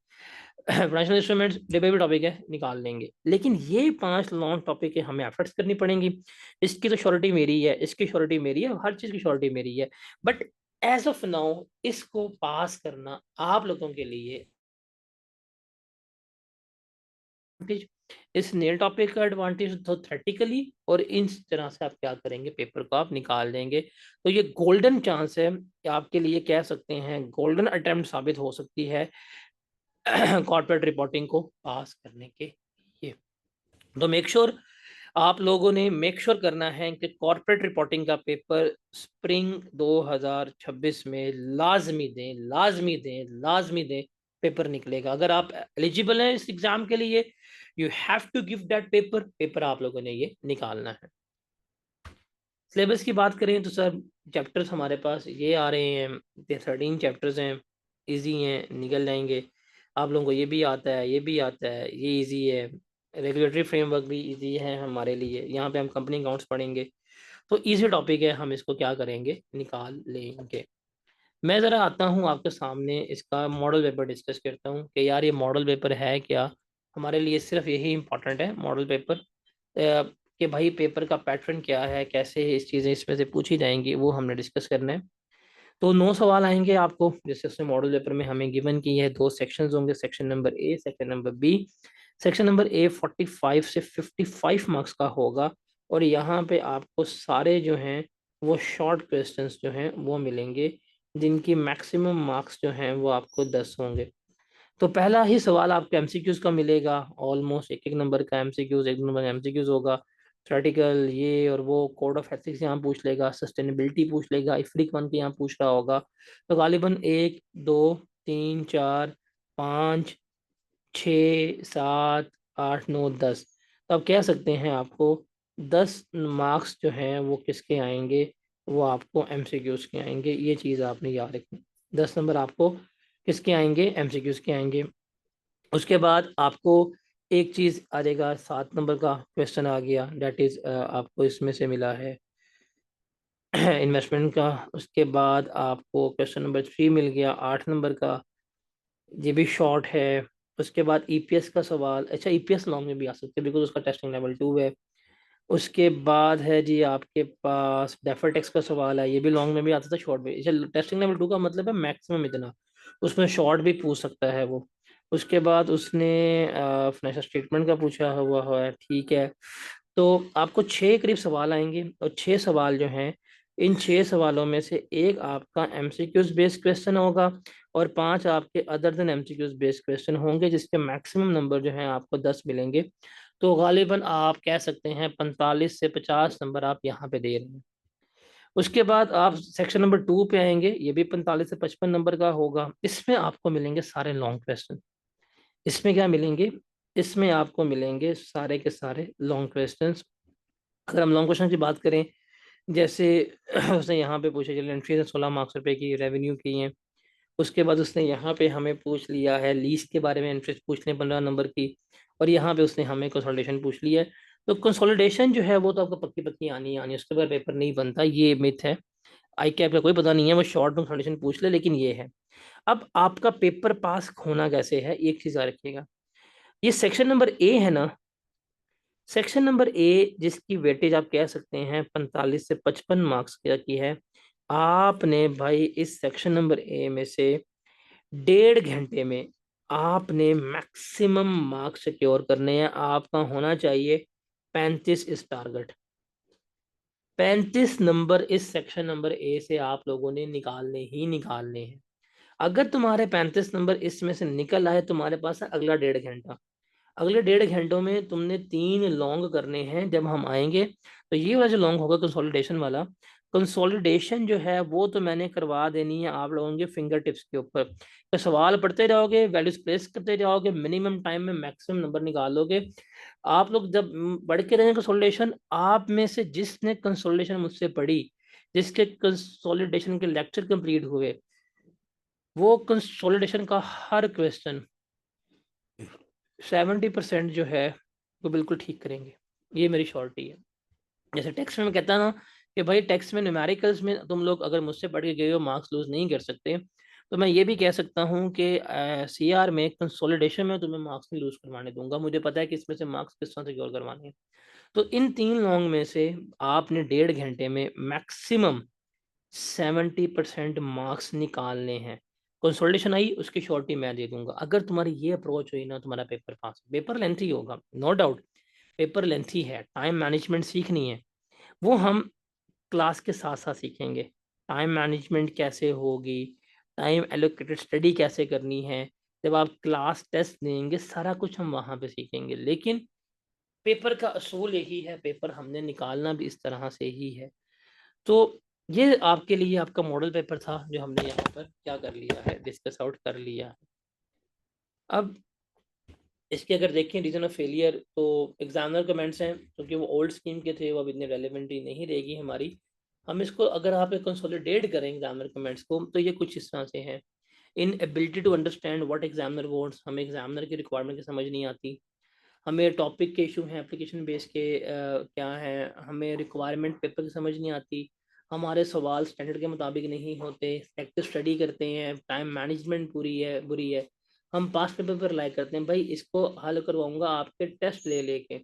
फाइनेंशियल इंस्ट्रूमेंट्स बेबी टॉपिक है, निकाल लेंगे। लेकिन ये 5 लॉन्ग टॉपिक है, हमें एफर्ट्स करनी पड़ेंगी। इसकी तो श्योरिटी मेरी है, इसकी श्योरिटी मेरी है, हर चीज़ की श्योरिटी मेरी है। बट एज ऑफ नाउ इसको पास करना आप लोगों के लिए इस नए टॉपिक का एडवांटेज तो थेरेटिकली, और इस तरह से आप क्या करेंगे, पेपर को आप निकाल देंगे। तो ये गोल्डन चांस है कि आपके लिए, कह सकते हैं गोल्डन अटेम्प्ट साबित हो सकती है कॉर्पोरेट रिपोर्टिंग को पास करने के लिए। तो मेक श्योर आप लोगों ने मेक श्योर करना है कि कॉर्पोरेट रिपोर्टिंग का पेपर स्प्रिंग 2026 में लाजमी दें, लाजमी दें, लाजमी दें। पेपर निकलेगा, अगर आप एलिजिबल हैं इस एग्जाम के लिए, you have to give that paper. Paper आप लोगों ने ये निकालना है। सिलेबस की बात करें तो सर, चैप्टर्स हमारे पास ये आ रहे हैं, 13 चैप्टर्स हैं, इजी हैं, निकल जाएंगे। आप लोगों को ये भी आता है, ये भी आता है, ये इजी है। रेगुलेटरी फ्रेमवर्क भी इजी है हमारे लिए, यहाँ पे हम कंपनी अकाउंट्स पढ़ेंगे। तो इजी टॉपिक है, हम इसको क्या करेंगे, निकाल लेंगे। मैं ज़रा आता हूँ आपके सामने, इसका मॉडल पेपर डिस्कस करता हूँ कि यार ये मॉडल पेपर है क्या। हमारे लिए सिर्फ यही इंपॉर्टेंट है, मॉडल पेपर, कि भाई पेपर का पैटर्न क्या है, कैसे इस चीज़ें इसमें से पूछी जाएंगी, वो हमने डिस्कस करना है। तो 9 सवाल आएंगे आपको, जैसे उसने मॉडल पेपर में हमें गिवन की है। 2 सेक्शंस होंगे, section number a, section number b. Section number a 45 से 55 मार्क्स का होगा, और यहाँ पे आपको सारे जो हैं वो शॉर्ट क्वेश्चंस जो हैं वो मिलेंगे, जिनकी मैक्सिमम मार्क्स जो हैं वो आपको 10 होंगे। तो पहला ही सवाल आपको एमसीक्यूज का मिलेगा, ऑलमोस्ट एक एक नंबर का एमसीक्यूज, एक नंबर का एमसीक्यूज होगा। थ्योरेटिकल ये और वो, कोड ऑफ एथिक्स यहाँ पूछ लेगा, सस्टेनेबिलिटी पूछ लेगा, इफ्रिक वन के यहाँ पूछ रहा होगा। तो गालिबन 1 2 3 4 5 6 7 8 9 10, तो आप कह सकते हैं आपको 10 मार्क्स जो हैं वो किसके आएंगे, वो आपको एमसीक्यूज के आएंगे। ये चीज़ आपने याद रखनी, 10 नंबर आपको किसके आएंगे, एमसीक्यूज के आएंगे। उसके बाद आपको एक चीज़ आ जाएगा, 7 नंबर का क्वेश्चन आ गया, डेट इज़ आपको इसमें से मिला है इन्वेस्टमेंट का। उसके बाद आपको क्वेश्चन नंबर 3 मिल गया, 8 नंबर का, ये भी शॉर्ट है। उसके बाद ईपीएस का सवाल, अच्छा ईपीएस लॉन्ग में भी आ सकते हैं बिकॉज उसका टेस्टिंग लेवल 2 है। उसके बाद है जी आपके पास डेफर टैक्स का सवाल है, ये भी लॉन्ग में भी आता था, शॉर्ट भी। अच्छा, टेस्टिंग लेवल 2 का मतलब है मैक्सिमम इतना, उसमें शॉर्ट भी पूछ सकता है वो। उसके बाद उसने फाइनेंशियल स्टेटमेंट का पूछा हुआ है, ठीक है। तो आपको 6 करीब सवाल आएंगे, और 6 सवाल जो हैं, इन 6 सवालों में से एक आपका एमसीक्यूज बेस्ड क्वेश्चन होगा, और 5 आपके other than MCQs based question होंगे, जिसके मैक्सिमम नंबर जो हैं आपको 10 मिलेंगे। तो गालिबन आप कह सकते हैं 45 से 50 नंबर आप यहाँ पे दे रहे हैं। उसके बाद आप सेक्शन नंबर 2 पे आएंगे, ये भी 45 से 55 नंबर का होगा। इसमें आपको मिलेंगे सारे लॉन्ग क्वेश्चन। इसमें क्या मिलेंगे, इसमें आपको मिलेंगे सारे के सारे लॉन्ग क्वेश्चंस। अगर हम लॉन्ग क्वेश्चन की बात करें, जैसे उसने यहाँ पे पूछा, चलिए एंट्री 16 मार्क्स रुपए की रेवेन्यू की है। उसके बाद उसने यहाँ पे हमें पूछ लिया है लीज के बारे में, इंटरेस्ट पूछ लें 15 नंबर की, और यहाँ पे उसने हमें कंसोलिडेशन पूछ लिया है। तो कंसोलिडेशन जो है वो तो आपको पक्की पक्की आनी आनी, उसके बाद पेपर नहीं बनता, ये मिथ है। आई कैप का कोई पता नहीं है, वो शॉर्ट में कंसोलिडेशन पूछ ले, लेकिन ये है। अब आपका पेपर पास होना कैसे है, एक चीज याद रखिएगा, ये सेक्शन नंबर ए है ना, सेक्शन नंबर ए जिसकी वेटेज आप कह सकते हैं 45 से 55 मार्क्स की है, आपने भाई इस सेक्शन नंबर ए में से 1.5 घंटे में आपने मैक्सिमम मार्क्स सिक्योर करने हैं। आपका होना चाहिए 35 इस टारगेट, 35 नंबर इस सेक्शन नंबर ए से आप लोगों ने निकालने ही निकालने हैं। अगर तुम्हारे 35 नंबर इसमें से निकल आए, तुम्हारे पास है अगला 1.5 घंटा। अगले 1.5 घंटों में तुमने 3 लॉन्ग करने हैं। जब हम आएंगे तो ये वाला जो लॉन्ग होगा कंसोलिडेशन वाला, कंसोलिडेशन जो है वो तो मैंने करवा देनी है आप लोगों के फिंगर टिप्स के ऊपर। तो सवाल पढ़ते जाओगे, वैल्यूज प्लेस करते जाओगे, मिनिमम टाइम में मैक्सिमम नंबर निकालोगे। आप लोग जब पढ़ के रहेंगे कंसोलिडेशन, आप में से जिसने कंसोलिडेशन मुझसे पढ़ी, जिसके कंसोलिडेशन के लेक्चर कंप्लीट हुए, वो कंसोलिडेशन का हर क्वेश्चन 70% जो है वो बिल्कुल ठीक करेंगे। ये मेरी शॉर्टी है। जैसे टेक्स्ट में मैं कहता ना कि भाई टेक्स्ट में न्यूमेरिकल्स में तुम लोग अगर मुझसे पढ़ के गए हो मार्क्स लूज नहीं कर सकते, तो मैं ये भी कह सकता हूँ कि सीआर में कंसोलिडेशन में तुम्हें मार्क्स नहीं लूज करवाने दूंगा। मुझे पता है कि इसमें से मार्क्स किस तरह सिक्योर करवाने हैं। तो इन 3 लॉन्ग में से आपने 1.5 घंटे में मैक्सिमम 70% मार्क्स निकालने हैं। कंसोलिडेशन आई, उसकी श्योरिटी मैं दे दूंगा। अगर तुम्हारी ये अप्रोच हुई ना, तुम्हारा पेपर पास। पेपर लेंथी होगा, नो डाउट, पेपर लेंथी है, टाइम मैनेजमेंट सीखनी है, वो हम क्लास के साथ साथ सीखेंगे। टाइम मैनेजमेंट कैसे होगी, टाइम एलोकेटेड स्टडी कैसे करनी है, जब आप क्लास टेस्ट देंगे, सारा कुछ हम वहाँ पे सीखेंगे। लेकिन पेपर का असूल यही है, पेपर हमने निकालना भी इस तरह से ही है। तो ये आपके लिए आपका मॉडल पेपर था, जो हमने यहाँ पर क्या कर लिया है, डिस्कस आउट कर लिया है। अब इसके अगर देखें रीजन ऑफ फेलियर, तो एग्जामिनर कमेंट्स हैं, क्योंकि वो ओल्ड स्कीम के थे, वो अब इतने रेलिवेंट नहीं रहेगी हमारी। हम इसको अगर आप कंसोलिडेट करें एग्जामिनर कमेंट्स को, तो ये कुछ इस तरह से हैं। Inability to understand what examiner wants, हमें एग्जामिनर की रिक्वायरमेंट की समझ नहीं आती। हमें टॉपिक के इशू हैं, एप्लीकेशन बेस के क्या हैं, हमें रिक्वायरमेंट पेपर की समझ नहीं आती। हमारे सवाल स्टैंडर्ड के मुताबिक नहीं होते, एक्टिव स्टडी करते हैं, टाइम मैनेजमेंट पूरी है बुरी है। हम पास पेपर पर लाइक करते हैं, भाई इसको हल करवाऊंगा आपके टेस्ट ले लेके।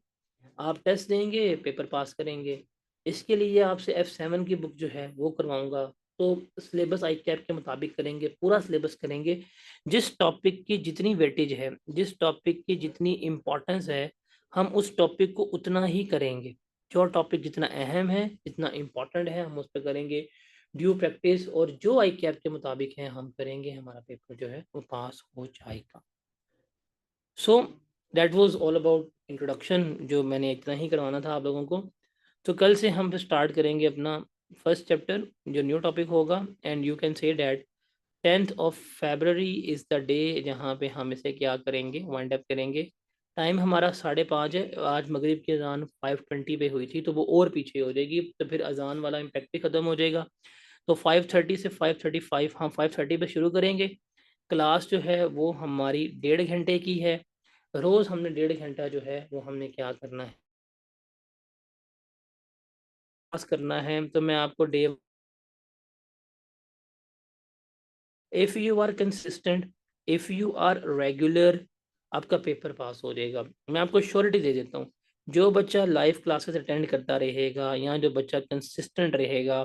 आप टेस्ट देंगे, पेपर पास करेंगे। इसके लिए आपसे F7 की बुक जो है वो करवाऊंगा। तो सिलेबस आई कैप के मुताबिक करेंगे, पूरा सिलेबस करेंगे। जिस टॉपिक की जितनी वेटेज है, जिस टॉपिक की जितनी इम्पोर्टेंस है, हम उस टॉपिक को उतना ही करेंगे। जो टॉपिक जितना अहम है, जितना इम्पोर्टेंट है, हम उस पर करेंगे ड्यू प्रैक्टिस, और जो आई कैप के मुताबिक है हम करेंगे, हमारा पेपर जो है वो पास हो जाएगा। So that was all about introduction, जो मैंने इतना ही करवाना था आप लोगों को। तो कल से हम स्टार्ट करेंगे अपना फर्स्ट चैप्टर, जो न्यू टॉपिक होगा। And you can say that 10th of February is the day जहाँ पे हम इसे क्या करेंगे, वाइंड अप करेंगे। टाइम हमारा 5:30 है। आज मगरिब की अजान 5:20 पे हुई थी, तो वो और पीछे हो जाएगी, तो फिर अजान वाला इम्पैक्ट भी ख़त्म हो जाएगा। तो 5:30 से 5:35 हम 5:30 पे शुरू करेंगे। क्लास जो है वो हमारी 1.5 घंटे की है। रोज़ हमने 1.5 घंटा जो है वो हमने क्या करना है, पास करना है। तो मैं आपको day, if you are consistent, if you are regular, आपका पेपर पास हो जाएगा। मैं आपको श्योरिटी दे देता हूँ। जो बच्चा लाइव क्लासेस अटेंड करता रहेगा, या जो बच्चा कंसिस्टेंट रहेगा,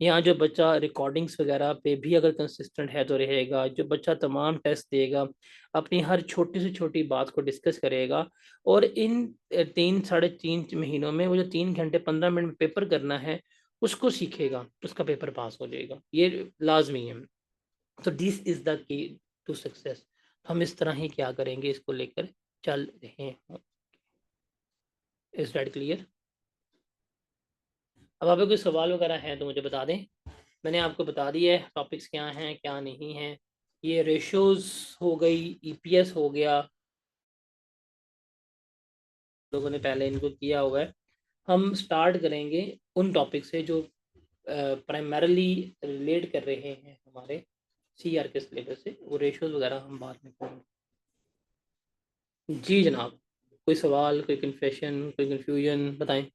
या जो बच्चा रिकॉर्डिंग्स वगैरह पे भी अगर कंसिस्टेंट है तो रहेगा, जो बच्चा तमाम टेस्ट देगा, अपनी हर छोटी से छोटी बात को डिस्कस करेगा, और इन 3 साढ़े 3 महीनों में वो जो 3 घंटे 15 मिनट में पेपर करना है, उसको सीखेगा, उसका पेपर पास हो जाएगा। ये लाजमी है। तो this is the key to success. हम इस तरह ही क्या करेंगे, इसको लेकर चल रहे हैं। Is that clear? अब आप कोई सवाल वगैरह हैं तो मुझे बता दें। मैंने आपको बता दिया है टॉपिक्स क्या हैं क्या नहीं हैं। ये रेशोज हो गई, ईपीएस हो गया, लोगों ने पहले इनको किया हुआ है। हम स्टार्ट करेंगे उन टॉपिक से जो प्राइमरली रिलेट कर रहे हैं हमारे सीआर के सिलेबस से। वो रेशोज वगैरह हम बाद में करेंगे। जी जनाब, कोई सवाल, कोई कन्फेशन, कोई कन्फ्यूजन बताएं।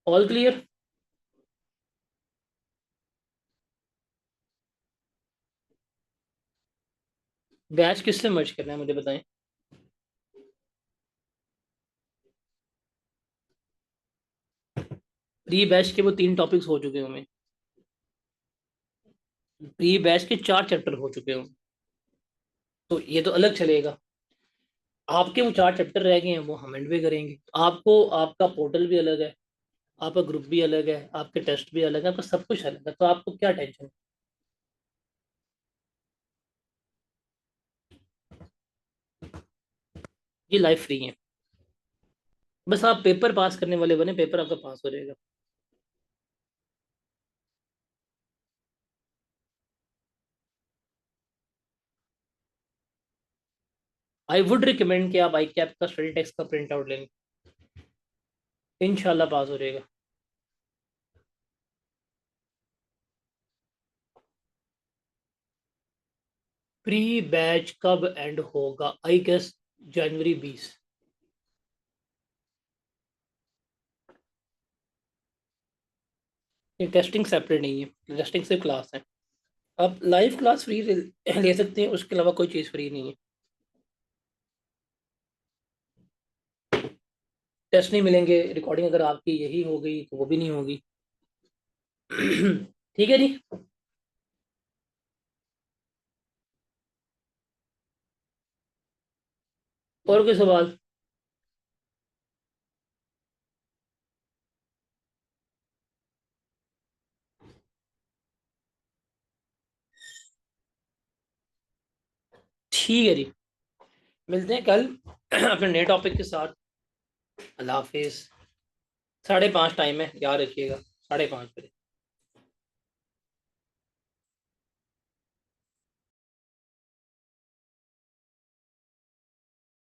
All clear? बैच किससे मर्ज करना है मुझे बताएं। प्री बैच के वो 3 टॉपिक्स हो चुके होंगे। प्री बैच के 4 चैप्टर हो चुके हों, तो ये तो अलग चलेगा। आपके वो 4 चैप्टर रह गए हैं, वो हम एंड पे करेंगे। आपको आपका पोर्टल भी अलग है, आपका ग्रुप भी अलग है, आपके टेस्ट भी अलग है, आपका सब कुछ अलग है, तो आपको क्या टेंशन है। ये लाइफ फ्री है। बस आप पेपर पास करने वाले बने, पेपर आपका पास हो जाएगा। आई वुड रिकमेंड कि आप आई कैप का स्टडी टेक्स्ट का प्रिंट आउट लें, इंशाल्लाह पास हो जाएगा। प्री बैच कब एंड होगा? I guess January 20। ये टेस्टिंग सेपरेट नहीं है, टेस्टिंग सिर्फ क्लास है। आप लाइव क्लास फ्री ले सकते हैं, उसके अलावा कोई चीज़ फ्री नहीं है। टेस्ट नहीं मिलेंगे, रिकॉर्डिंग अगर आपकी यही हो गई तो वो भी नहीं होगी। ठीक है जी। और कोई सवाल? ठीक है जी, मिलते हैं कल अपने नए टॉपिक के साथ। अल्लाह हाफिज। 5:30 टाइम है, याद रखिएगा, 5:30 बजे।